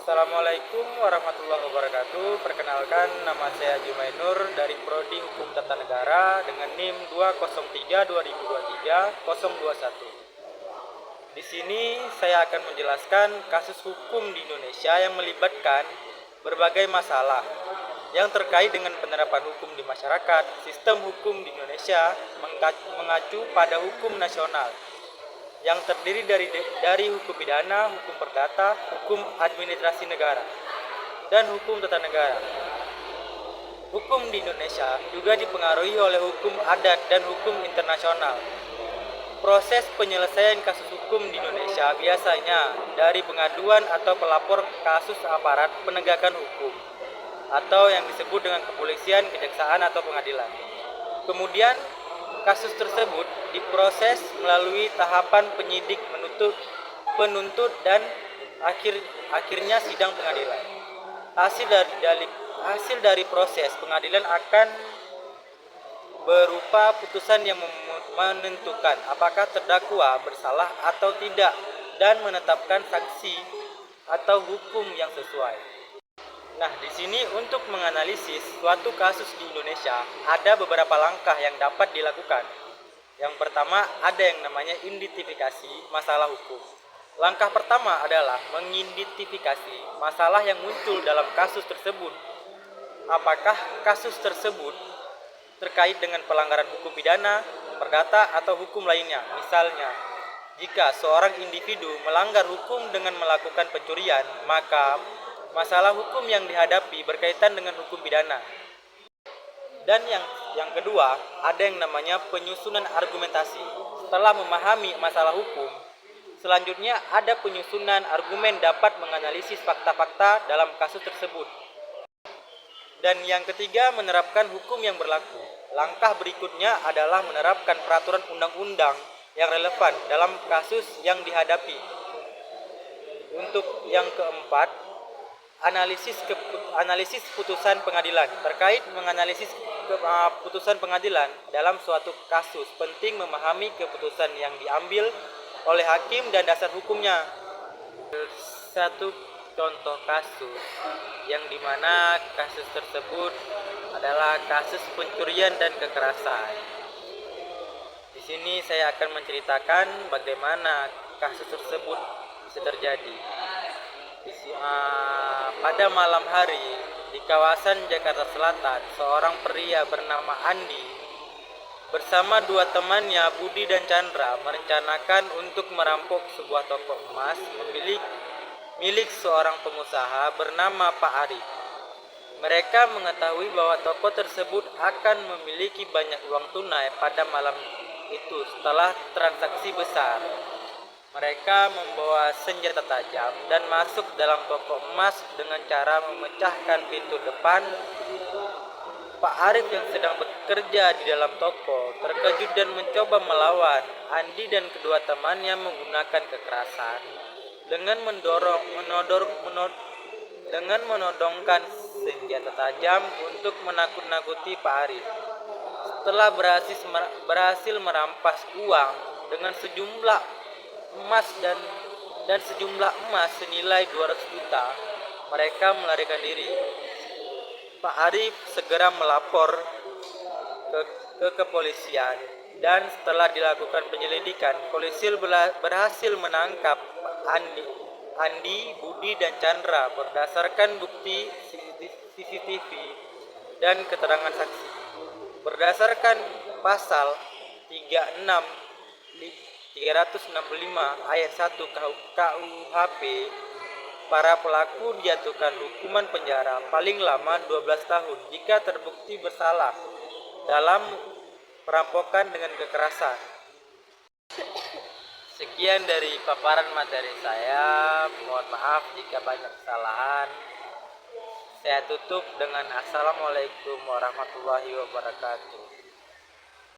Assalamualaikum warahmatullahi wabarakatuh. Perkenalkan, nama saya Jumainur dari Prodi Hukum Tata Negara dengan NIM 203/2023-021. Di sini saya akan menjelaskan kasus hukum di Indonesia yang melibatkan berbagai masalah yang terkait dengan penerapan hukum di masyarakat. Sistem hukum di Indonesia mengacu pada hukum nasional yang terdiri dari hukum pidana, hukum perdata, hukum administrasi negara, dan hukum tata negara. Hukum di Indonesia juga dipengaruhi oleh hukum adat dan hukum internasional. Proses penyelesaian kasus hukum di Indonesia biasanya dari pengaduan atau pelapor kasus aparat penegakan hukum, atau yang disebut dengan kepolisian, kejaksaan, atau pengadilan. Kemudian kasus tersebut diproses melalui tahapan penyidik, penuntut, dan akhirnya sidang pengadilan. Hasil dari proses pengadilan akan berupa putusan yang menentukan apakah terdakwa bersalah atau tidak dan menetapkan sanksi atau hukum yang sesuai. Nah, di sini untuk menganalisis suatu kasus di Indonesia, ada beberapa langkah yang dapat dilakukan. Yang pertama, ada yang namanya identifikasi masalah hukum. Langkah pertama adalah mengidentifikasi masalah yang muncul dalam kasus tersebut. Apakah kasus tersebut terkait dengan pelanggaran hukum pidana, perdata, atau hukum lainnya? Misalnya, jika seorang individu melanggar hukum dengan melakukan pencurian, maka masalah hukum yang dihadapi berkaitan dengan hukum pidana. Dan yang kedua, ada yang namanya penyusunan argumentasi. Setelah memahami masalah hukum, selanjutnya ada penyusunan argumen dapat menganalisis fakta-fakta dalam kasus tersebut. Dan yang ketiga, menerapkan hukum yang berlaku. Langkah berikutnya adalah menerapkan peraturan undang-undang yang relevan dalam kasus yang dihadapi. Untuk yang keempat, analisis putusan pengadilan. Terkait menganalisis putusan pengadilan dalam suatu kasus, penting memahami keputusan yang diambil oleh hakim dan dasar hukumnya. Satu contoh kasus yang dimana kasus tersebut adalah kasus pencurian dan kekerasan. Di sini saya akan menceritakan bagaimana kasus tersebut bisa terjadi. Pada malam hari di kawasan Jakarta Selatan, seorang pria bernama Andi bersama dua temannya, Budi dan Chandra, merencanakan untuk merampok sebuah toko emas milik seorang pengusaha bernama Pak Arif. Mereka mengetahui bahwa toko tersebut akan memiliki banyak uang tunai pada malam itu setelah transaksi besar. Mereka membawa senjata tajam dan masuk dalam toko emas dengan cara memecahkan pintu depan. Pak Arif yang sedang bekerja di dalam toko terkejut dan mencoba melawan. Andi dan kedua temannya menggunakan kekerasan dengan menodongkan senjata tajam untuk menakut-nakuti Pak Arif. Setelah berhasil merampas uang dengan sejumlah emas dan sejumlah emas senilai 200 juta, mereka melarikan diri. Pak Arif segera melapor ke kepolisian, dan setelah dilakukan penyelidikan, polisi berhasil menangkap Andi, Budi, dan Chandra berdasarkan bukti CCTV dan keterangan saksi. Berdasarkan pasal 365 ayat 1 KUHP, para pelaku dijatuhkan hukuman penjara paling lama 12 tahun jika terbukti bersalah dalam perampokan dengan kekerasan. Sekian dari paparan materi saya. Mohon maaf jika banyak kesalahan. Saya tutup dengan Assalamualaikum warahmatullahi wabarakatuh.